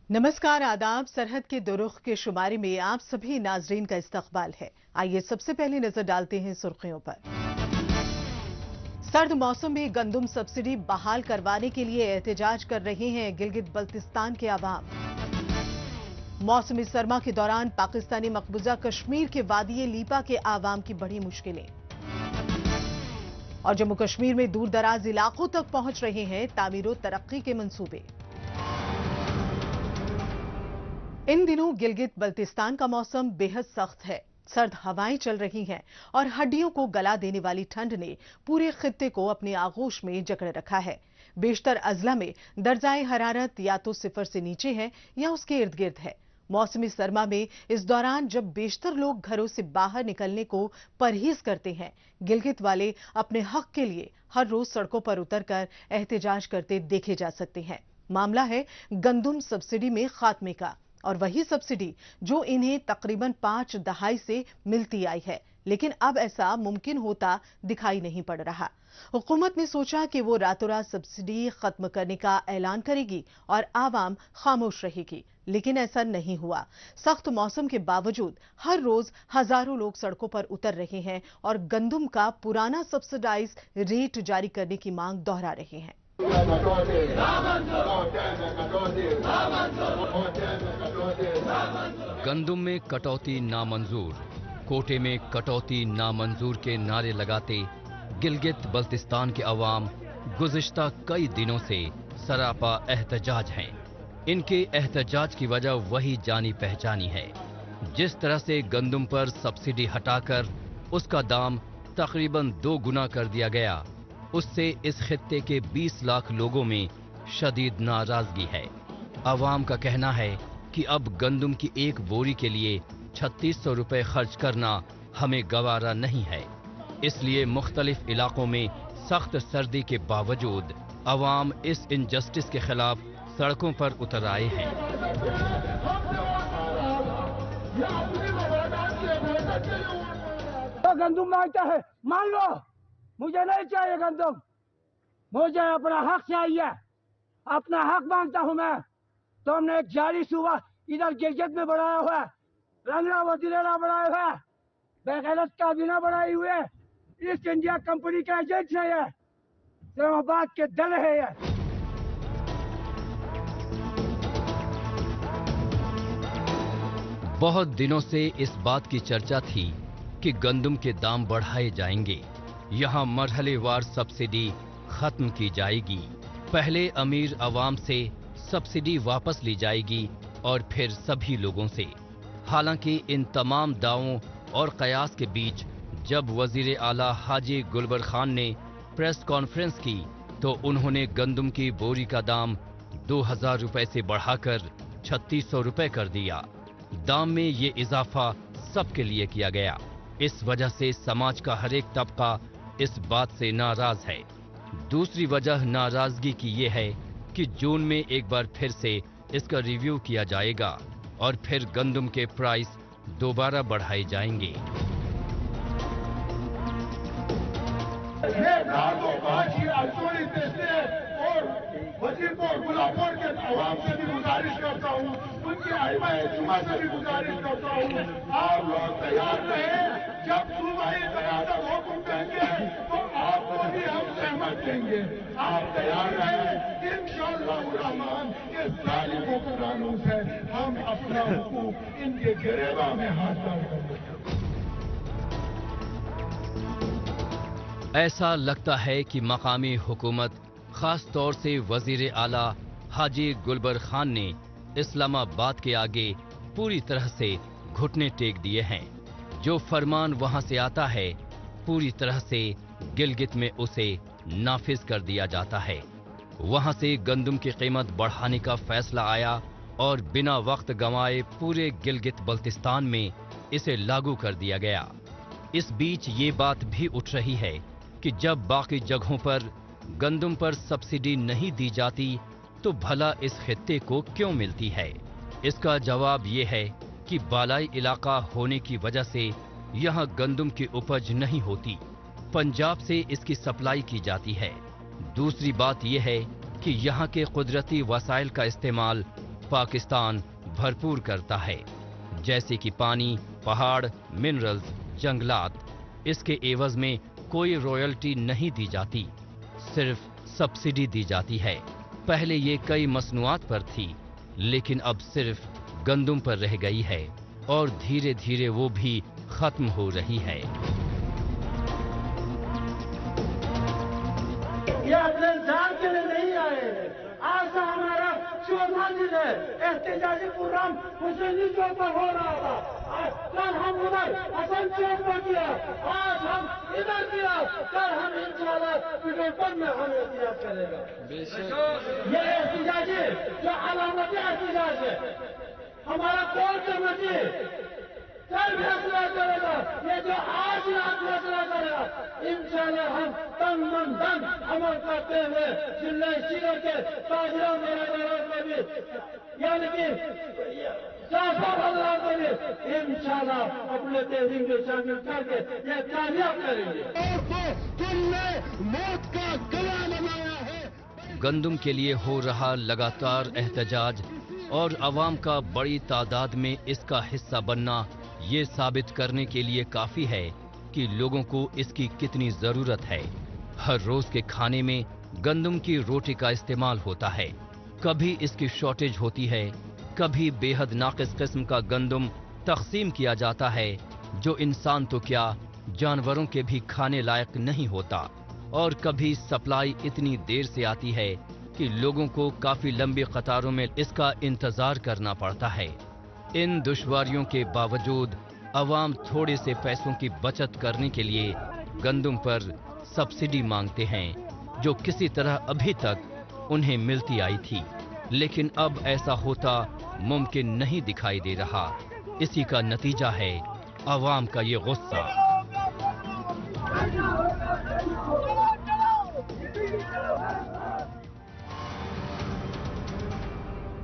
नमस्कार आदाब। सरहद के दुरुख के शुमारे में आप सभी नाजरीन का इस्तकबाल है। आइए सबसे पहले नजर डालते हैं सुर्खियों पर। सर्द मौसम में गंदम सब्सिडी बहाल करवाने के लिए एहतजाज कर रहे हैं गिलगित बल्तिस्तान के अवाम। मौसमी सरमा के दौरान पाकिस्तानी मकबूजा कश्मीर के वादिये लीपा के आवाम की बड़ी मुश्किलें। और जम्मू कश्मीर में दूर दराज इलाकों तक पहुंच रहे हैं तामीर और तरक्की के मंसूबे। इन दिनों गिलगित बल्तिस्तान का मौसम बेहद सख्त है। सर्द हवाएं चल रही हैं और हड्डियों को गला देने वाली ठंड ने पूरे खित्ते को अपने आगोश में जकड़े रखा है। बेशतर अजला में दर्जाए हरारत या तो सिफर से नीचे है या उसके इर्द गिर्द है। मौसमी सरमा में इस दौरान जब बेशतर लोग घरों से बाहर निकलने को परहेज करते हैं, गिलगित वाले अपने हक के लिए हर रोज सड़कों पर उतरकर एहतजाज करते देखे जा सकते हैं। मामला है गंदम सब्सिडी में खात्मे का, और वही सब्सिडी जो इन्हें तकरीबन 5 दहाई से मिलती आई है, लेकिन अब ऐसा मुमकिन होता दिखाई नहीं पड़ रहा। हुकूमत ने सोचा कि वो रातों रात सब्सिडी खत्म करने का ऐलान करेगी और आवाम खामोश रहेगी, लेकिन ऐसा नहीं हुआ। सख्त मौसम के बावजूद हर रोज हजारों लोग सड़कों पर उतर रहे हैं और गंदम का पुराना सब्सिडाइज रेट जारी करने की मांग दोहरा रहे हैं। गंदम में कटौती नामंजूर, कोटे में कटौती नामंजूर के नारे लगाते गिलगित बल्तिस्तान के अवाम गुज़िश्ता कई दिनों से सरापा एहतजाज हैं। इनके एहतजाज की वजह वही जानी पहचानी है। जिस तरह से गंदम पर सब्सिडी हटाकर उसका दाम तकरीबन 2 गुना कर दिया गया, उससे इस खित्ते के 20 लाख लोगों में शदीद नाराजगी है। अवाम का कहना है कि अब गंदम की एक बोरी के लिए 3600 रुपए खर्च करना हमें गवारा नहीं है। इसलिए मुख्तलिफ इलाकों में सख्त सर्दी के बावजूद अवाम इस इनजस्टिस के खिलाफ सड़कों पर उतर आए हैं। तो गंदम मांगता है, मान लो, मुझे नहीं चाहिए गंदम, मुझे अपना हक चाहिए, अपना हक मांगता हूं मैं। तो हमने एक जाली सूबा इधर गिलगित में बनाया हुआ है, रंगला वजीरा बनाया हुआ है, बेगैरत काबीना बनाई हुई है, ईस्ट इंडिया कंपनी का एजेंट है ये, इस्लामाबाद के दल है ये। बहुत दिनों से इस बात की चर्चा थी कि गंदम के दाम बढ़ाए जाएंगे, यहाँ मरहलेवार सब्सिडी खत्म की जाएगी, पहले अमीर अवाम से सब्सिडी वापस ली जाएगी और फिर सभी लोगों से। हालांकि इन तमाम दावों और कयास के बीच जब वजीर आला हाजी गुलबर खान ने प्रेस कॉन्फ्रेंस की तो उन्होंने गंदम की बोरी का दाम 2000 रुपए से बढ़ाकर 3600 रुपए कर दिया। दाम में ये इजाफा सबके लिए किया गया। इस वजह से समाज का हर एक तबका इस बात से नाराज है। दूसरी वजह नाराजगी की ये है कि जून में एक बार फिर से इसका रिव्यू किया जाएगा और फिर गंदम के प्राइस दोबारा बढ़ाए जाएंगे। वजीर को गुलामों के आवाम से भी गुजारिश करता हूँ, उनके आइमाए जुमा से भी गुजारिश करता हूँ, आप लोग तैयार रहें। जब सूबाई क़यादत हुक्म देंगे तो आपको भी हम सहमत देंगे। आप तैयार रहें। इंशाअल्लाह रहमान इस जालिम हुक्मरानों से हम अपना हुकूक इनके गिरेबा में हासिल करेंगे। ऐसा लगता है कि मकामी हुकूमत खास तौर से वजीर आला हाजी गुलबर खान ने इस्लामाबाद के आगे पूरी तरह से घुटने टेक दिए हैं। जो फरमान वहां से आता है पूरी तरह से गिलगित में उसे नाफिज कर दिया जाता है। वहां से गंदम की कीमत बढ़ाने का फैसला आया और बिना वक्त गंवाए पूरे गिलगित बल्तिस्तान में इसे लागू कर दिया गया। इस बीच ये बात भी उठ रही है कि जब बाकी जगहों पर गंदम पर सब्सिडी नहीं दी जाती तो भला इस खित्ते को क्यों मिलती है? इसका जवाब ये है कि बालाई इलाका होने की वजह से यहाँ गंदम की उपज नहीं होती, पंजाब से इसकी सप्लाई की जाती है। दूसरी बात यह है कि यहाँ के कुदरती वसाइल का इस्तेमाल पाकिस्तान भरपूर करता है, जैसे कि पानी, पहाड़, मिनरल्स, जंगलात। इसके एवज में कोई रॉयल्टी नहीं दी जाती, सिर्फ सब्सिडी दी जाती है। पहले ये कई मसनूआत पर थी, लेकिन अब सिर्फ गंदुम पर रह गई है और धीरे धीरे वो भी खत्म हो रही है। ये अपने जान के लिए नहीं आए हैं। आज तो हमारा 14 दिन है एहतजाजी प्रोग्राम हुसैनी चौक पर हो रहा था। कल हम उधर हसन चौक पर किया, आज हम इधर किया, कल हम इंशाल्लाह पिटोपन में हम एहतजाज करेगा। ये एहतजाजी जो अलामती एहतजाज है, हमारा कोर्ट कमेटी कल फैसला करेगा। ये जो आज रात फैसला करेगा, इंशाल्लाह हम तन मन धन अमल करते हुए जिले शिगर के ताजरा मेरा में भी, यानी कि अल्लाह को भी इंशाल्लाह अपने तहरीक में शामिल करके ये कामयाब करेंगे। मौत का गला लगाया है। गंदुम के लिए हो रहा लगातार एहतजाज और अवाम का बड़ी तादाद में इसका हिस्सा बनना ये साबित करने के लिए काफी है कि लोगों को इसकी कितनी जरूरत है। हर रोज के खाने में गंदुम की रोटी का इस्तेमाल होता है। कभी इसकी शॉर्टेज होती है, कभी बेहद नाकिस किस्म का गंदुम तकसीम किया जाता है जो इंसान तो क्या जानवरों के भी खाने लायक नहीं होता, और कभी सप्लाई इतनी देर से आती है कि लोगों को काफी लंबी कतारों में इसका इंतजार करना पड़ता है। इन दुश्वारियों के बावजूद अवाम थोड़े से पैसों की बचत करने के लिए गंदुम पर सब्सिडी मांगते हैं, जो किसी तरह अभी तक उन्हें मिलती आई थी, लेकिन अब ऐसा होता मुमकिन नहीं दिखाई दे रहा। इसी का नतीजा है अवाम का ये गुस्सा।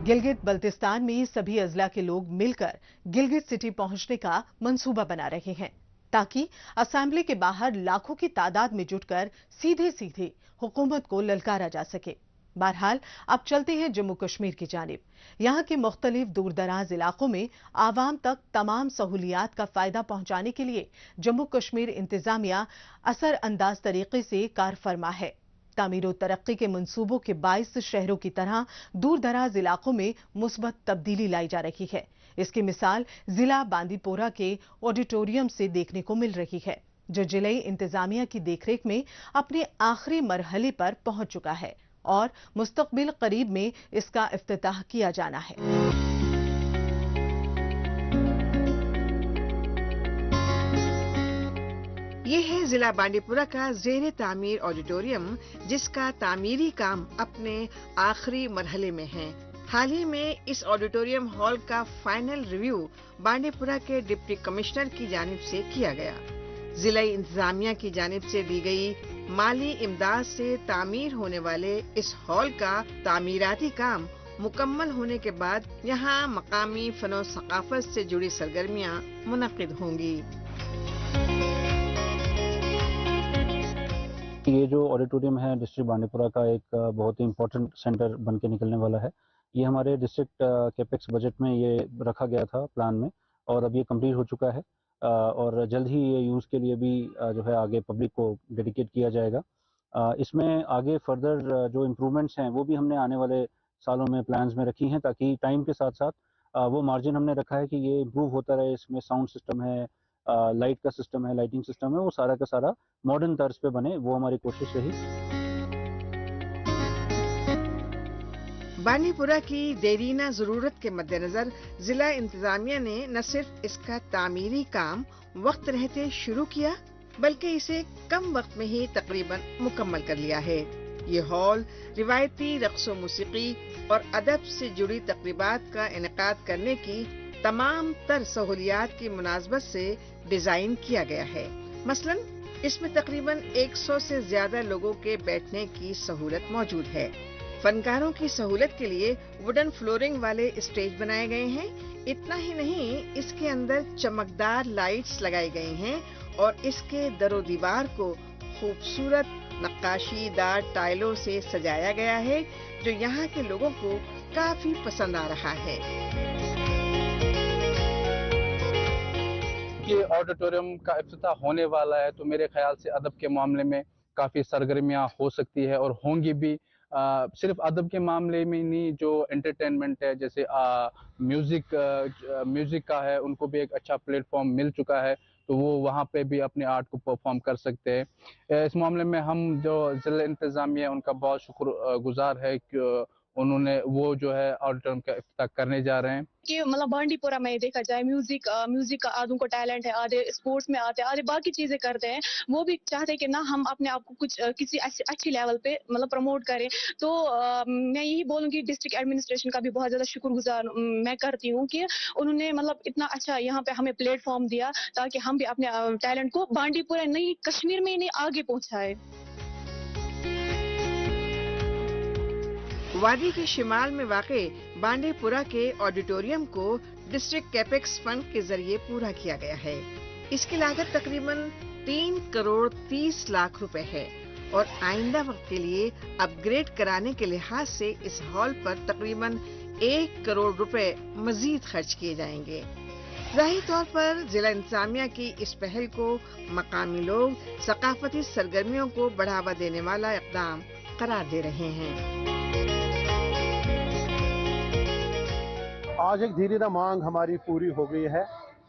गिलगित बल्तिस्तान में सभी अजला के लोग मिलकर गिलगित सिटी पहुंचने का मंसूबा बना रहे हैं, ताकि असेंबली के बाहर लाखों की तादाद में जुटकर सीधे सीधे हुकूमत को ललकारा जा सके। बहरहाल अब चलते हैं जम्मू कश्मीर की जानिब। यहाँ के मुख्तलिफ दूर दराज इलाकों में आवाम तक तमाम सहूलियात का फायदा पहुंचाने के लिए जम्मू कश्मीर इंतजामिया असर अंदाज तरीके से कार फरमा है। तामीर और तरक्की के मंसूबों के 22 शहरों की तरह दूर दराज इलाकों में मुस्बत तब्दीली लाई जा रही है। इसकी मिसाल जिला बांदीपोरा के ऑडिटोरियम से देखने को मिल रही है, जो जिले इंतजामिया की देखरेख में अपने आखिरी मरहले पर पहुंच चुका है और मुस्तकबिल करीब में इसका इफ्तिताह किया जाना है। ये है जिला बांडीपुरा का ज़ेरे तामीर ऑडिटोरियम, जिसका तामीरी काम अपने आखिरी मरहले में है। हाल ही में इस ऑडिटोरियम हॉल का फाइनल रिव्यू बांडीपुरा के डिप्टी कमिश्नर की जानिब से किया गया। जिला इंतजामिया की जानिब से दी गई माली इमदाद से तामीर होने वाले इस हॉल का तामीराती काम मुकम्मल होने के बाद यहाँ मकामी फनो सकाफत से जुड़ी सरगर्मियाँ मुनक्किद होंगी। ये जो ऑडिटोरियम है डिस्ट्रिक्ट बांडीपुरा का एक बहुत ही इम्पोर्टेंट सेंटर बन के निकलने वाला है। ये हमारे डिस्ट्रिक्ट कैपेक्स बजट में ये रखा गया था प्लान में, और अब ये कंप्लीट हो चुका है और जल्द ही ये यूज़ के लिए भी जो है आगे पब्लिक को डेडिकेट किया जाएगा। इसमें आगे फर्दर जो इम्प्रूवमेंट्स हैं वो भी हमने आने वाले सालों में प्लान्स में रखी हैं, ताकि टाइम के साथ साथ वो मार्जिन हमने रखा है कि ये इम्प्रूव होता रहे। इसमें साउंड सिस्टम है, लाइट का सिस्टम है, लाइटिंग सिस्टम है, वो सारा का सारा मॉडर्न तर्ज पे बने, वो हमारी कोशिश रही। बांडीपुरा की देरीना जरूरत के मद्देनजर जिला इंतजामिया ने न सिर्फ इसका तामीरी काम वक्त रहते शुरू किया, बल्कि इसे कम वक्त में ही तकरीबन मुकम्मल कर लिया है। ये हॉल रिवायती रक्सो मौसीकी और अदब से जुड़ी तकरीबात का इनेकाद करने की तमाम तर सहूलियात की मुनासबत से डिजाइन किया गया है। मसलन इसमें तकरीबन 100 से ज्यादा लोगों के बैठने की सहूलत मौजूद है। फनकारों की सहूलत के लिए वुडन फ्लोरिंग वाले स्टेज बनाए गए हैं। इतना ही नहीं, इसके अंदर चमकदार लाइट्स लगाई गई हैं और इसके दरो दीवार को खूबसूरत नक्काशीदार टाइलों से सजाया गया है, जो यहाँ के लोगों को काफी पसंद आ रहा है। ये ऑडिटोरियम का इफ्तिताह होने वाला है, तो मेरे ख्याल से अदब के मामले में काफ़ी सरगर्मियाँ हो सकती है और होंगी भी। सिर्फ अदब के मामले में नहीं, जो एंटरटेनमेंट है, जैसे म्यूज़िक का है, उनको भी एक अच्छा प्लेटफॉर्म मिल चुका है, तो वो वहाँ पे भी अपने आर्ट को परफॉर्म कर सकते हैं। इस मामले में हम जो ज़िला इंतज़ामिया है उनका बहुत शुक्रगुजार है कि उन्होंने वो जो है ऑडिटोरियम का इफ्तिताह करने जा रहे हैं। कि मतलब बांडीपुरा में देखा जाए म्यूजिक का आधों को टैलेंट है, आधे स्पोर्ट्स में आते हैं, आधे बाकी चीजें करते हैं। वो भी चाहते हैं कि ना हम अपने आप को कुछ किसी अच्छी लेवल पे मतलब प्रमोट करें। तो मैं यही बोलूंगी डिस्ट्रिक्ट एडमिनिस्ट्रेशन का भी बहुत ज्यादा शुक्रगुजार मैं करती हूँ कि उन्होंने मतलब इतना अच्छा यहाँ पे हमें प्लेटफॉर्म दिया ताकि हम भी अपने टैलेंट को बांडीपुरा नहीं कश्मीर में ही नहीं आगे पहुंचाए। वादी के शिमाल में वाक़े बांडीपुरा के ऑडिटोरियम को डिस्ट्रिक्ट कैपेक्स फंड के जरिए पूरा किया गया है। इसकी लागत तकरीबन 3 करोड़ 30 लाख रुपए है और आइंदा वक्त के लिए अपग्रेड कराने के लिहाज से इस हॉल पर तकरीबन 1 करोड़ रुपए मजीद खर्च किए जाएंगे। ज़ाहिर तौर पर जिला इंतजामिया की इस पहल को मकामी लोग सकाफती सरगर्मियों को बढ़ावा देने वाला इक़दाम करार दे रहे हैं। आज एक धीरे मांग हमारी पूरी हो गई है।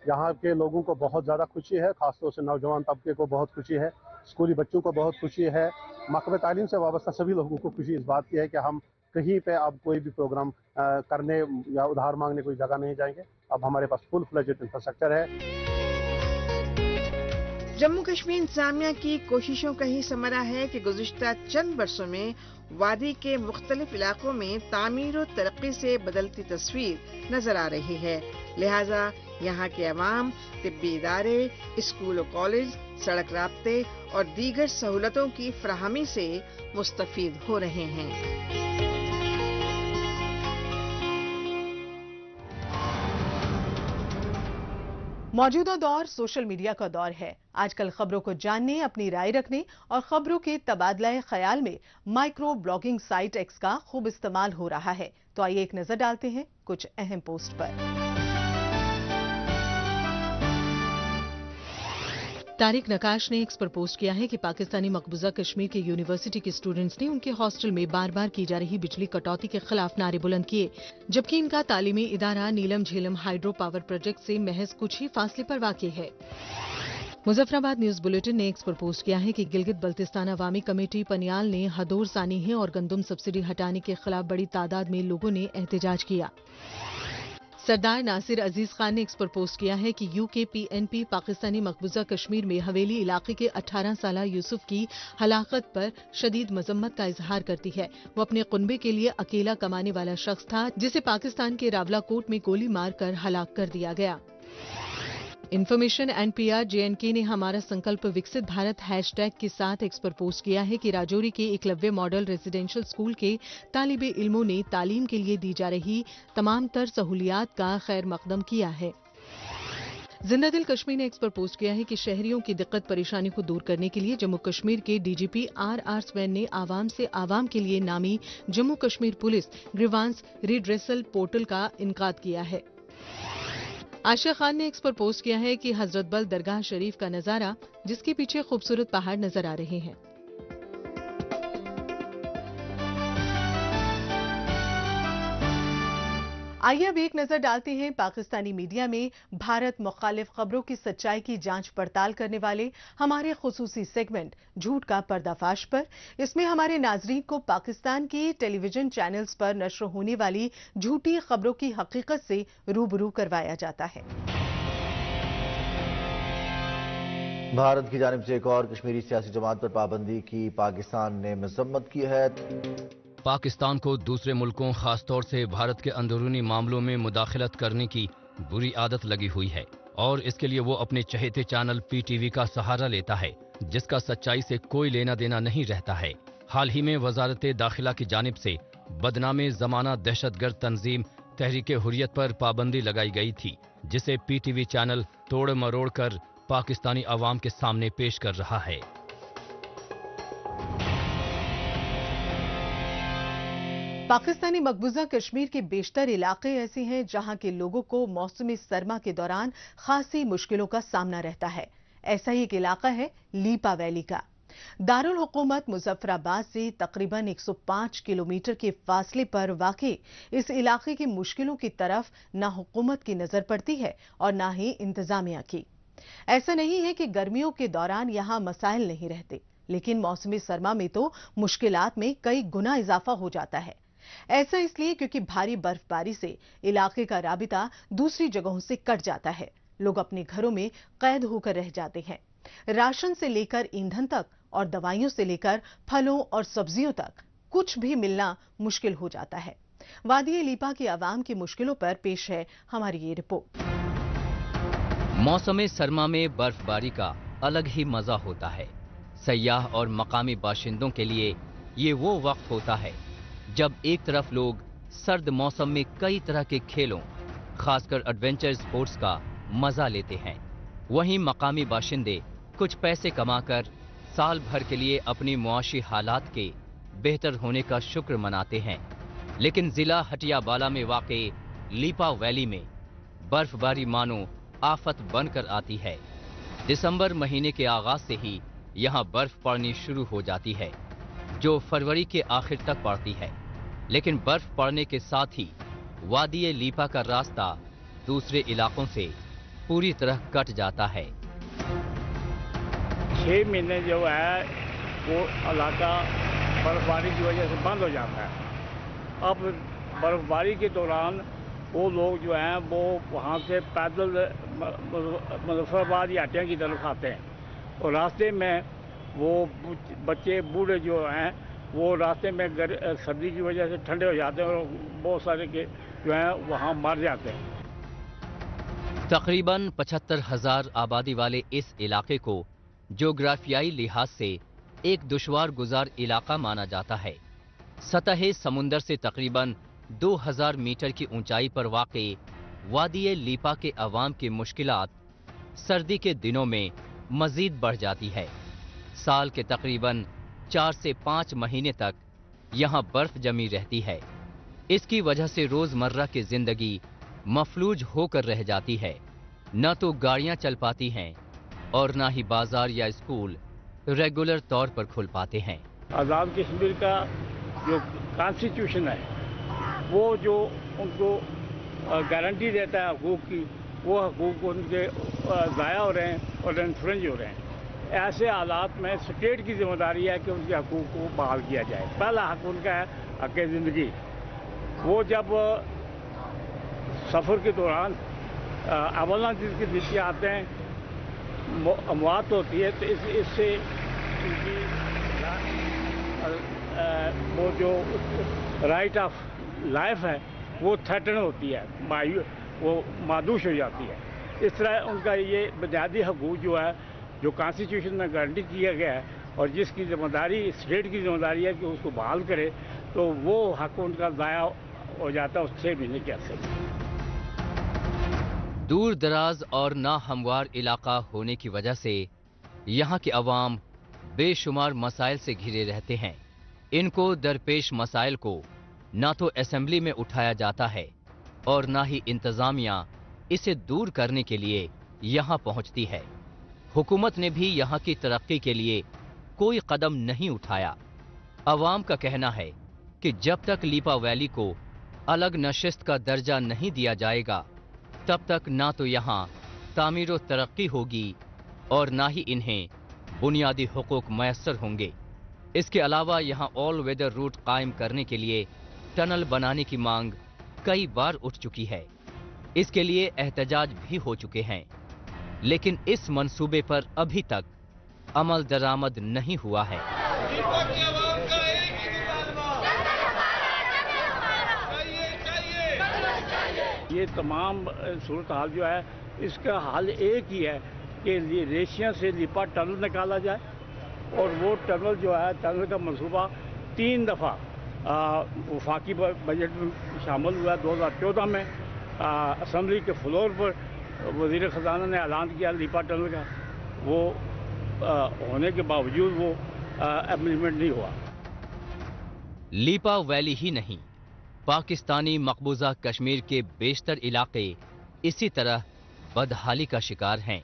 यहाँ के लोगों को बहुत ज़्यादा खुशी है, खासतौर से नौजवान तबके को बहुत खुशी है, स्कूली बच्चों को बहुत खुशी है, महकमे तालीम से वाबस्ता सभी लोगों को खुशी इस बात की है कि हम कहीं पे अब कोई भी प्रोग्राम करने या उधार मांगने कोई जगह नहीं जाएंगे। अब हमारे पास फुल फ्लेजेड इंफ्रास्ट्रक्चर है। जम्मू कश्मीर इंतजामिया की कोशिशों का ही समरा है कि गुज़िश्ता चंद वर्षों में वादी के मुख्तलिफ इलाकों में तामीर और तरक्की से बदलती तस्वीर नजर आ रही है। लिहाजा यहाँ के अवाम तिब्बी इदारे, स्कूल और कॉलेज, सड़क राब्ते और दीगर सहूलतों की फराहमी से मुस्तफीद हो रहे हैं। मौजूदा दौर सोशल मीडिया का दौर है। आजकल खबरों को जानने, अपनी राय रखने और खबरों के तबादला ख्याल में माइक्रो ब्लॉगिंग साइट एक्स का खूब इस्तेमाल हो रहा है। तो आइए एक नजर डालते हैं कुछ अहम पोस्ट पर। तारिक नकाश ने एक्स पर पोस्ट किया है कि पाकिस्तानी मकबूजा कश्मीर के यूनिवर्सिटी के स्टूडेंट्स ने उनके हॉस्टल में बार बार की जा रही बिजली कटौती के खिलाफ नारे बुलंद किए, जबकि इनका तालीमी इदारा नीलम झेलम हाइड्रो पावर प्रोजेक्ट से महज कुछ ही फासले पर वाक़ है। मुजफ्फराबाद न्यूज बुलेटिन ने एक्स पर पोस्ट किया है कि गिलगित बल्तिस्तान अवामी कमेटी पनियाल ने हदोर सानीहे और गंदम सब्सिडी हटाने के खिलाफ बड़ी तादाद में लोगों ने एहतजाज किया। सरदार नासिर अजीज खान ने एक्स पर पोस्ट किया है कि UKPNP पाकिस्तानी मकबूजा कश्मीर में हवेली इलाके के 18 साला यूसुफ की हलाकत पर शदीद मजम्मत का इजहार करती है। वो अपने कुनबे के लिए अकेला कमाने वाला शख्स था जिसे पाकिस्तान के रावलाकोट में गोली मारकर हलाक कर दिया गया। इन्फॉर्मेशन एंड PR JNK ने हमारा संकल्प विकसित भारत हैशटैग के साथ एक्स पर पोस्ट किया है कि राजौरी के एकलव्य मॉडल रेजिडेंशियल स्कूल के तालिबे इल्मों ने तालीम के लिए दी जा रही तमाम तर सहूलियात का खैर मकदम किया है। जिंदा दिल कश्मीर ने एक्स पर पोस्ट किया है कि शहरियों की दिक्कत परेशानी को दूर करने के लिए जम्मू कश्मीर के DGP RR स्वैन ने आवाम से आवाम के लिए नामी Jammu Kashmir police grievance redressal portal का इनकाद किया है। आशिया खान ने एक्स पर पोस्ट किया है कि हजरत बल दरगाह शरीफ का नजारा, जिसके पीछे खूबसूरत पहाड़ नजर आ रहे हैं। आइए अब एक नजर डालते हैं पाकिस्तानी मीडिया में भारत मुखालिफ खबरों की सच्चाई की जांच पड़ताल करने वाले हमारे खुसूसी सेगमेंट झूठ का पर्दाफाश पर। इसमें हमारे नाजरीन को पाकिस्तान के टेलीविजन चैनल्स पर नश्र होने वाली झूठी खबरों की हकीकत से रूबरू करवाया जाता है। भारत की जानिब से एक और कश्मीरी सियासी जमात पर पाबंदी की पाकिस्तान ने मजम्मत की है। पाकिस्तान को दूसरे मुल्कों, खासतौर से भारत के अंदरूनी मामलों में मुदाखलत करने की बुरी आदत लगी हुई है और इसके लिए वो अपने चहेते चैनल PTV का सहारा लेता है, जिसका सच्चाई से कोई लेना देना नहीं रहता है। हाल ही में वजारत दाखिला की जानिब से बदनामे जमाना दहशतगर्द तंजीम तहरीक हुर्रियत पर पाबंदी लगाई गई थी, जिसे PTV चैनल तोड़ मरोड़ कर पाकिस्तानी अवाम के सामने पेश कर रहा है। पाकिस्तानी मकबूजा कश्मीर के बेशतर इलाके ऐसे हैं जहां के लोगों को मौसमी सरमा के दौरान खासी मुश्किलों का सामना रहता है। ऐसा ही एक इलाका है लीपा वैली का। दारुल हुकूमत मुजफ्फराबाद से तकरीबन 105 किलोमीटर के फासले पर वाक़ई इस इलाके की मुश्किलों की तरफ न हुकूमत की नजर पड़ती है और न ही इंतजामिया की। ऐसा नहीं है कि गर्मियों के दौरान यहां मसाइल नहीं रहते, लेकिन मौसमी सरमा में तो मुश्किलात में कई गुना इजाफा हो जाता है। ऐसा इसलिए क्योंकि भारी बर्फबारी से इलाके का राबिता दूसरी जगहों से कट जाता है। लोग अपने घरों में कैद होकर रह जाते हैं। राशन से लेकर ईंधन तक और दवाइयों से लेकर फलों और सब्जियों तक कुछ भी मिलना मुश्किल हो जाता है। वादी लीपा की आवाम की मुश्किलों पर पेश है हमारी ये रिपोर्ट। मौसम सरमा में बर्फबारी का अलग ही मजा होता है। सयाह और मकामी बाशिंदों के लिए ये वो वक्त होता है जब एक तरफ लोग सर्द मौसम में कई तरह के खेलों, खासकर एडवेंचर स्पोर्ट्स का मजा लेते हैं, वहीं मकामी बाशिंदे कुछ पैसे कमाकर साल भर के लिए अपनी मुआशी हालात के बेहतर होने का शुक्र मनाते हैं। लेकिन जिला हटियाबाला में वाक़े लीपा वैली में बर्फबारी मानो आफत बनकर आती है। दिसंबर महीने के आगाज से ही यहाँ बर्फ पड़नी शुरू हो जाती है, जो फरवरी के आखिर तक पड़ती है। लेकिन बर्फ पड़ने के साथ ही वादी लीपा का रास्ता दूसरे इलाकों से पूरी तरह कट जाता है। 6 महीने जो है वो इलाका बर्फबारी की वजह से बंद हो जाता है। अब बर्फबारी के दौरान वो लोग जो हैं वो वहाँ से पैदल मुजफ्फराबाद या हटिया की तरफ आते हैं और रास्ते में वो बच्चे बूढ़े जो हैं वो रास्ते में सर्दी की वजह से ठंडे हो जाते हैं और बहुत सारे के जो हैं वहाँ मर जाते हैं। तकरीबन 75,000 आबादी वाले इस इलाके को जोग्राफियाई लिहाज से एक दुश्वार गुजार इलाका माना जाता है। सतह समुंदर से तकरीबन 2000 मीटर की ऊंचाई पर वाक़े वादी लीपा के अवाम की मुश्किलात सर्दी के दिनों में मजीद बढ़ जाती है। साल के तकरीबन 4 से 5 महीने तक यहाँ बर्फ जमी रहती है। इसकी वजह से रोजमर्रा की जिंदगी मफलूज होकर रह जाती है। न तो गाड़ियां चल पाती हैं और न ही बाजार या स्कूल रेगुलर तौर पर खुल पाते हैं। आज़ाद कश्मीर का जो कॉन्स्टिट्यूशन है वो जो उनको गारंटी देता है हकूक़ की, वो हकूक़ उनके ज़ाया हो रहे हैं और इन्फ्रेंज हो रहे हैं। ऐसे हालात में स्टेट की जिम्मेदारी है कि उनके हकूक़ को बहाल किया जाए। पहला हक उनका है हक़ ज़िंदगी। वो जब सफ़र के दौरान अवला जिसके नीचे आते हैं, अमवात होती है, तो इससे उनकी वो जो राइट ऑफ लाइफ है वो थ्रेटन होती है, वो मादूश हो जाती है। इस तरह उनका ये बुनियादी हकूक़ जो है जो कॉन्स्टिट्यूशन में गारंटी किया गया है और जिसकी जिम्मेदारी स्टेट की जिम्मेदारी है कि उसको बहाल करे, तो वो हक उनका ज़ाया हो जाता है उस 6 महीने के अरसे में। दूर दराज और नाहमवार इलाका होने की वजह से यहाँ के अवाम बेशुमार मसाइल से घिरे रहते हैं। इनको दरपेश मसाइल को ना तो असेंबली में उठाया जाता है और ना ही इंतजामिया इसे दूर करने के लिए यहाँ पहुँचती है। हुकूमत ने भी यहाँ की तरक्की के लिए कोई कदम नहीं उठाया। अवाम का कहना है कि जब तक लीपा वैली को अलग नशिस्त का दर्जा नहीं दिया जाएगा, तब तक ना तो यहाँ तामीर व तरक्की होगी और ना ही इन्हें बुनियादी हुकूक मैसर होंगे। इसके अलावा यहाँ ऑल वेदर रूट कायम करने के लिए टनल बनाने की मांग कई बार उठ चुकी है। इसके लिए एहतजाज भी हो चुके हैं, लेकिन इस मंसूबे पर अभी तक अमल दरामद नहीं हुआ है। ये तमाम सूरत हाल जो है इसका हल एक ही है कि रेशिया से लीपा टनल निकाला जाए और वो टनल जो है टनल का मंसूबा 3 दफ़ा वफाकी बजट में शामिल हुआ। 2014 में असम्बली के फ्लोर पर वज़ीर ख़जाना ने ऐलान किया लीपा टनल का, वो होने के बावजूद वो अमेंडमेंट नहीं हुआ। लीपा वैली ही नहीं पाकिस्तानी मकबूजा कश्मीर के बेशतर इलाके इसी तरह बदहाली का शिकार हैं।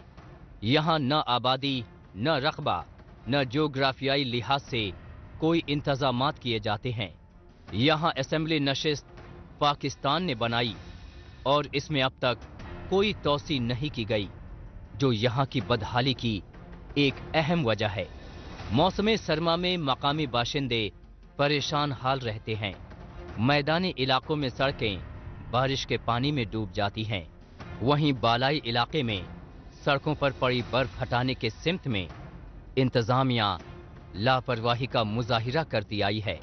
यहाँ न आबादी, न रकबा, न जोग्राफियाई लिहाज से कोई इंतजामात किए जाते हैं। यहाँ असेंबली नशिस्त पाकिस्तान ने बनाई और इसमें अब तक कोई तोसी नहीं की गई, जो यहाँ की बदहाली की एक अहम वजह है। मौसम सरमा में मकामी बाशिंदे परेशान हाल रहते हैं। मैदानी इलाकों में सड़कें बारिश के पानी में डूब जाती हैं। वहीं बालाई इलाके में सड़कों पर पड़ी बर्फ हटाने के सिमत में इंतजामिया लापरवाही का मुजाहिरा करती आई है।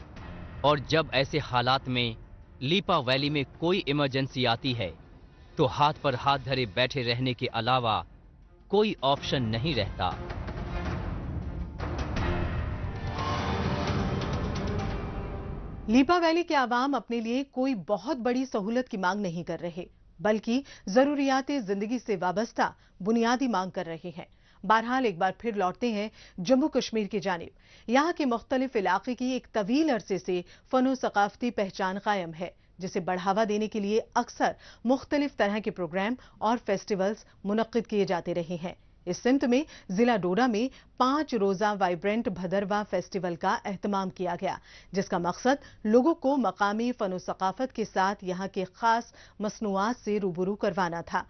और जब ऐसे हालात में लीपा वैली में कोई इमरजेंसी आती है तो हाथ पर हाथ धरे बैठे रहने के अलावा कोई ऑप्शन नहीं रहता। लीपा वैली के आवाम अपने लिए कोई बहुत बड़ी सहूलत की मांग नहीं कर रहे, बल्कि जरूरियात जिंदगी से वाबस्ता बुनियादी मांग कर रहे हैं। बहरहाल एक बार फिर लौटते हैं जम्मू कश्मीर की जानिब। यहाँ के मुख्तलिफ इलाके की एक तवील अरसे से फनो सकाफती पहचान कायम है, जिसे बढ़ावा देने के लिए अक्सर मुख्तलिफ तरह के प्रोग्राम और फेस्टिवल्स मुनक्किद किए जाते रहे हैं। इस सिमत में जिला डोडा में 5 रोजा वाइब्रेंट भदरवा फेस्टिवल का एहतमाम किया गया, जिसका मकसद लोगों को मकामी फनो सकाफत के साथ यहाँ के खास मसनूआत से रूबरू करवाना था।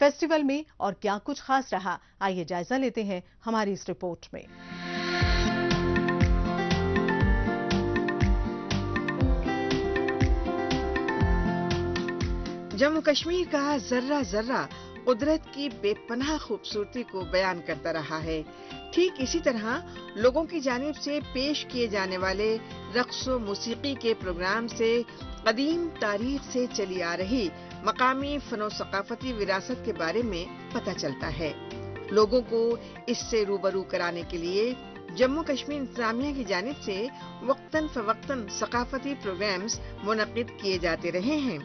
फेस्टिवल में और क्या कुछ खास रहा, आइए जायजा लेते हैं हमारी इस रिपोर्ट में। जम्मू कश्मीर का जर्रा जर्रा कुदरत की बेपनाह खूबसूरती को बयान करता रहा है। ठीक इसी तरह लोगों की जानिब से पेश किए जाने वाले रक्स व मौसीकी के प्रोग्राम से कदीम तारीख से चली आ रही मकामी फनो सकाफती विरासत के बारे में पता चलता है। लोगों को इससे रूबरू कराने के लिए जम्मू कश्मीर इंतजामिया की जानिब से वक्तन फवक्तन सकाफती प्रोग्राम्स मुनक्किद किए जाते रहे हैं।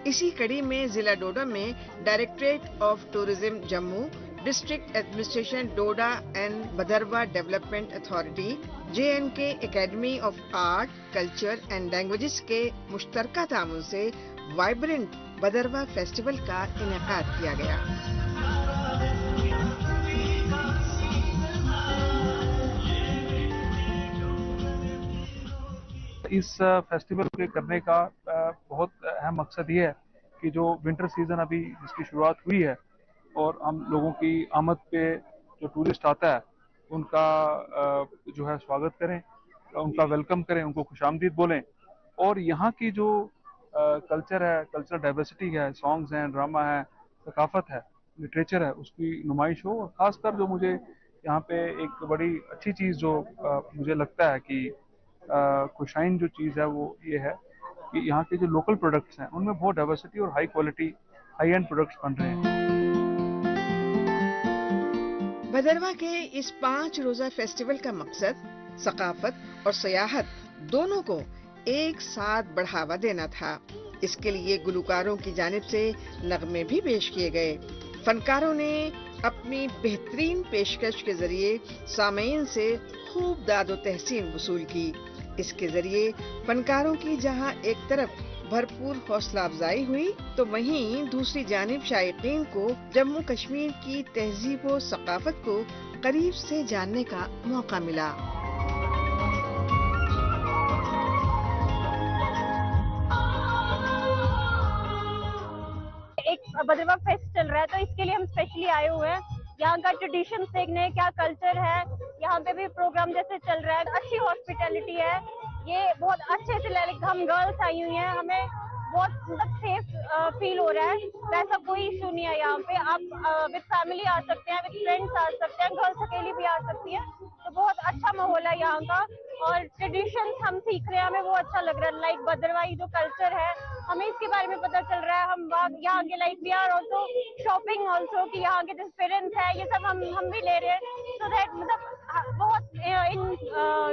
इसी कड़ी में जिला डोडा में directorate of tourism Jammu, district administration Doda and Bhaderwah development authority, JNK academy of art, culture and languages के मुश्तरका तामुन से वाइब्रेंट भदरवा फेस्टिवल का इनेकाद किया गया। इस फेस्टिवल के करने का बहुत अहम मकसद ये है कि जो विंटर सीजन अभी जिसकी शुरुआत हुई है और हम लोगों की आमद पे जो टूरिस्ट आता है उनका जो है स्वागत करें, उनका वेलकम करें, उनको खुशामदीद बोलें और यहाँ की जो कल्चर है, कल्चरल डाइवर्सिटी है, सॉन्ग्स हैं, ड्रामा है, सकाफत है, लिटरेचर है, उसकी नुमाइश हो। और ख़ासकर जो मुझे यहाँ पे एक बड़ी अच्छी चीज़ जो मुझे लगता है कि खुशाइन जो चीज़ है वो ये है कि यहाँ के जो लोकल प्रोडक्ट्स हैं उनमें बहुत डाइवर्सिटी और high quality, high and products बन रहे हैं। भदरवा के इस 5 रोजा फेस्टिवल का मकसद सकाफत और सियाहत दोनों को एक साथ बढ़ावा देना था। इसके लिए गुलकारों की जानिब से नगमे भी पेश किए गए। फनकारों ने अपनी बेहतरीन पेशकश के जरिए सामीन से खूब दादो तहसीन वसूल की। इसके जरिए फनकारों की जहां एक तरफ भरपूर हौसला अफजाई हुई तो वहीं दूसरी जानिब शायकीन को जम्मू कश्मीर की तहजीब व सकाफत को करीब से जानने का मौका मिला। एक भदरवा फेस्ट चल रहा है तो इसके लिए हम स्पेशली आए हुए हैं। यहाँ का ट्रेडिशंस देखने, क्या कल्चर है, यहाँ पे भी प्रोग्राम जैसे चल रहा है, अच्छी हॉस्पिटैलिटी है। ये बहुत अच्छे से हम गर्ल्स आई हुई हैं, हमें बहुत मतलब सेफ फील हो रहा है। ऐसा कोई इशू नहीं है यहाँ पे। आप विद फैमिली आ सकते हैं, विद फ्रेंड्स आ सकते हैं, गर्ल्स अकेली भी आ सकती हैं। तो बहुत अच्छा माहौल है यहाँ का और ट्रेडिशंस हम सीख रहे हैं, हमें वो अच्छा लग रहा है। लाइक भदरवाई जो कल्चर है हमें इसके बारे में पता चल रहा है। हम यहाँ के like we are also shopping also कि यहाँ के जो एक्सपीरियंस है ये सब हम भी ले रहे हैं। सो दैट मतलब बहुत इन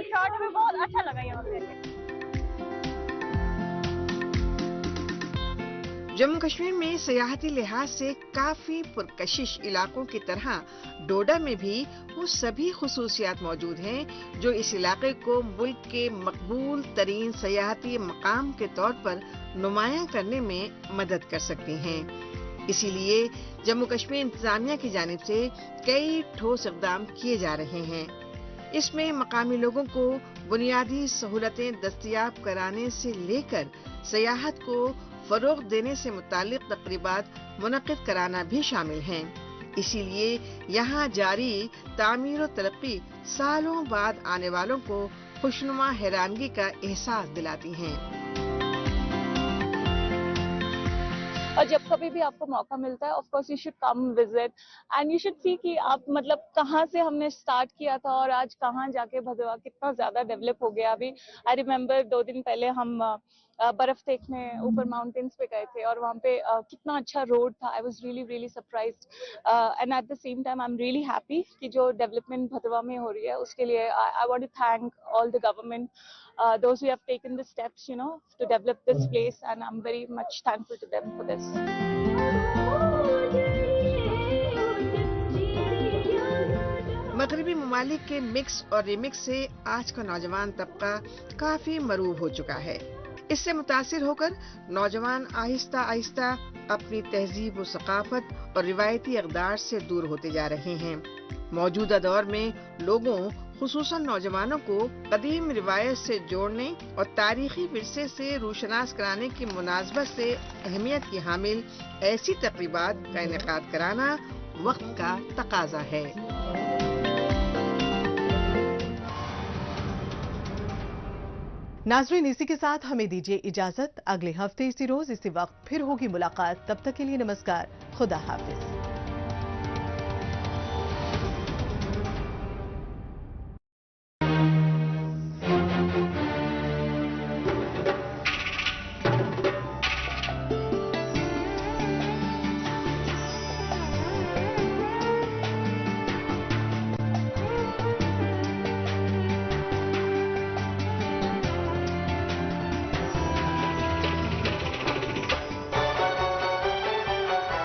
शॉर्ट में बहुत अच्छा लगा यहाँ पे। जम्मू कश्मीर में सियाहती लिहाज से काफी पुरकशिश इलाकों की तरह डोडा में भी वो सभी खुसूसियात मौजूद हैं जो इस इलाके को मुल्क के मकबूल तरीन सियाहती मकाम के तौर पर नुमायां करने में मदद कर सकती हैं। इसीलिए जम्मू कश्मीर इंतजामिया की जानिब से कई ठोस इक़दाम किए जा रहे हैं। इसमें मकामी लोगों को बुनियादी सहूलतें दस्तयाब कराने से लेकर सियाहत को फरोग देने से मुतालिक तकरीबात मुनक़िद कराना भी शामिल हैं। इसीलिए यहाँ जारी तामीर और तरक्की सालों बाद आने वालों को खुशनुमा हैरानगी का एहसास दिलाती हैं। और जब कभी भी आपको मौका मिलता है, of course you should come visit and you should see कि आप मतलब कहाँ से हमने स्टार्ट किया था और आज कहाँ जाके भदवा कितना ज्यादा डेवलप हो गया। अभी आई रिमेम्बर 2 दिन पहले हम बर्फ देखने ऊपर माउंटेन्स पे गए थे और वहाँ पे कितना अच्छा रोड था। I was really surprised and at the same time I am really happy कि जो डेवलपमेंट भदवा में हो रही है उसके लिए I want to thank all the government those who have taken the steps, you know, to develop this place, and I'm very much thankful to them for this. मगरबी ममालिक के मिक्स और रिमिक्स से आज का नौजवान तबका काफी मरूब हो चुका है। इससे मुतासिर होकर नौजवान आहिस्ता आहिस्ता अपनी तहजीब और सकाफत और रिवायती अक़दार से दूर होते जा रहे हैं। मौजूदा दौर में लोगों खुसूसन नौजवानों को कदीम रिवायत से जोड़ने और तारीखी विरसे से रोशनास कराने की मुनासबत से अहमियत की हामिल ऐसी तकरीबात का इनेकाद कराना वक्त का तकाजा है। नाज़रीन, इसी के साथ हमें दीजिए इजाजत। अगले हफ्ते इसी रोज इसी वक्त फिर होगी मुलाकात। तब तक के लिए नमस्कार, खुदा हाफिज।